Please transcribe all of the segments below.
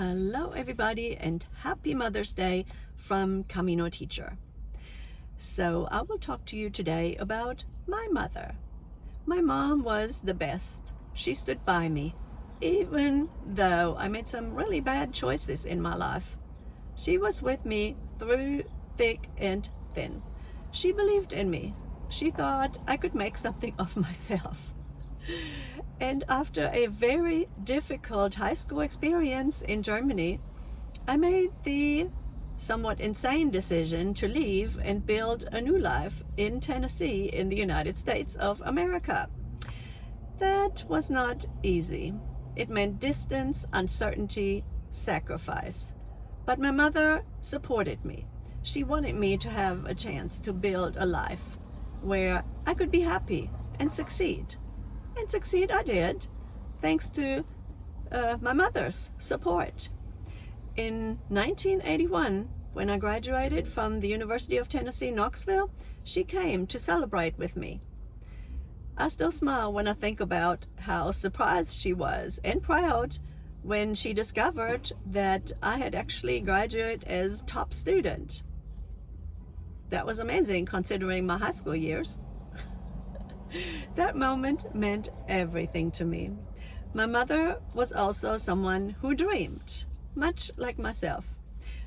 Hello everybody and happy Mother's Day from Camino Teacher. So I will talk to you today about my mother. My mom was the best. She stood by me, even though I made some really bad choices in my life. She was with me through thick and thin. She believed in me. She thought I could make something of myself. And after a very difficult high school experience in Germany, I made the somewhat insane decision to leave and build a new life in Tennessee in the United States of America. That was not easy. It meant distance, uncertainty, sacrifice. But my mother supported me. She wanted me to have a chance to build a life where I could be happy and succeed. And succeed I did, thanks to my mother's support. In 1981, when I graduated from the University of Tennessee, Knoxville, she came to celebrate with me. I still smile when I think about how surprised she was and proud when she discovered that I had actually graduated as top student. That was amazing considering my high school years. That moment meant everything to me. My mother was also someone who dreamed, much like myself.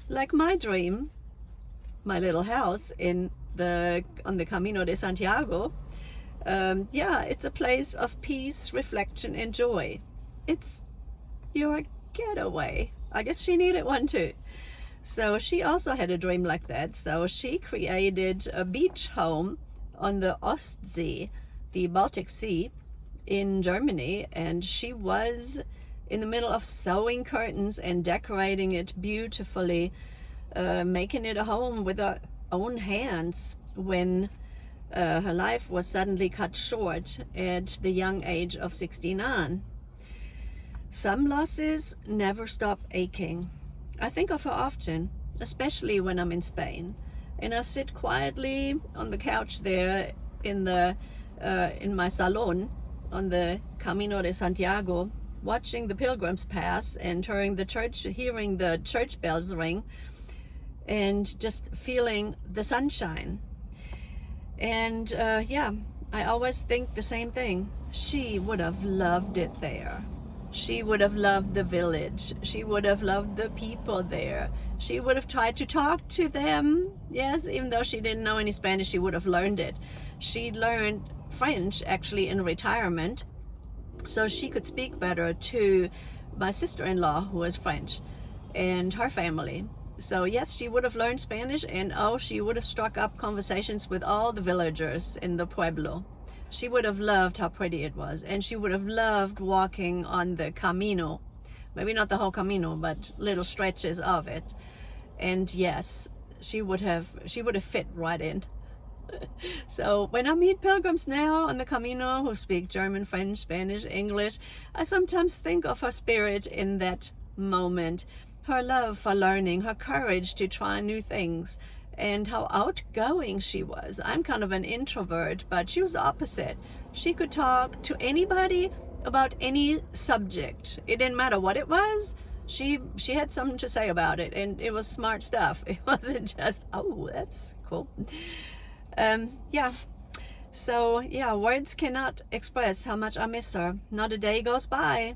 Like my dream, my little house on the Camino de Santiago, it's a place of peace, reflection, and joy. It's your getaway. I guess she needed one too. So she also had a dream like that. So she created a beach home on the Ostsee, the Baltic Sea in Germany, and she was in the middle of sewing curtains and decorating it beautifully, making it a home with her own hands when her life was suddenly cut short at the young age of 69. Some losses never stop aching. I think of her often, especially when I'm in Spain, and I sit quietly on the couch there in my salon on the Camino de Santiago, watching the pilgrims pass and hearing the church bells ring, and just feeling the sunshine. And I always think the same thing. She would have loved it there. She would have loved the village. She would have loved the people there. She would have tried to talk to them. Yes, even though she didn't know any Spanish, she would have learned it. She learned French actually in retirement, so she could speak better to my sister-in-law who is French and her family. So yes, she would have learned Spanish, and she would have struck up conversations with all the villagers in the pueblo. She would have loved how pretty it was, and she would have loved walking on the Camino. Maybe not the whole Camino, but little stretches of it. And yes, she would have fit right in. So when I meet pilgrims now on the Camino who speak German, French, Spanish, English, I sometimes think of her spirit in that moment, her love for learning, her courage to try new things, and how outgoing she was. I'm kind of an introvert, but she was the opposite. She could talk to anybody about any subject. It didn't matter what it was. She had something to say about it, and it was smart stuff. It wasn't just, oh, that's cool. Words cannot express how much I miss her. Not a day goes by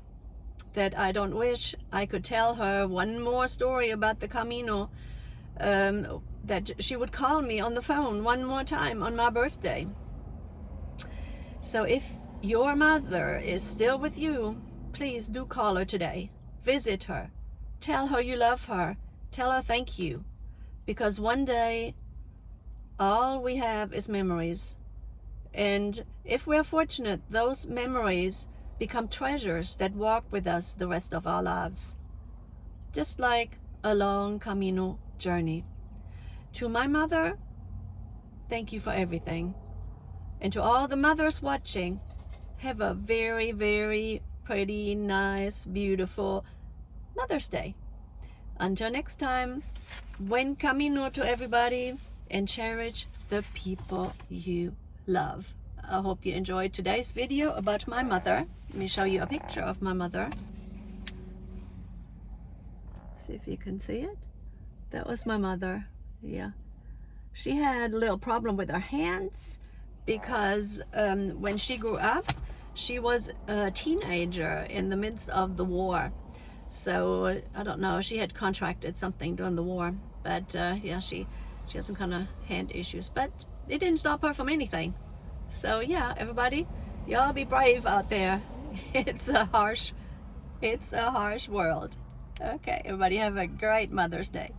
that I don't wish I could tell her one more story about the Camino, that she would call me on the phone one more time on my birthday. So if your mother is still with you, please do call her today. Visit her. Tell her you love her. Tell her thank you. Because one day, all we have is memories. And if we're fortunate, those memories become treasures that walk with us the rest of our lives. Just like a long Camino journey. To my mother, thank you for everything. And to all the mothers watching, have a very, very pretty, nice, beautiful Mother's Day. Until next time, buen camino to everybody, and cherish the people you love. I hope you enjoyed today's video about my mother. Let me show you a picture of my mother. See if you can see it. That was my mother. Yeah. She had a little problem with her hands because when she grew up, she was a teenager in the midst of the war. So I don't know, she had contracted something during the war, but yeah, she has some kind of hand issues, but it didn't stop her from anything. So yeah, everybody, y'all be brave out there. It's a harsh world. Okay, everybody have a great Mother's Day.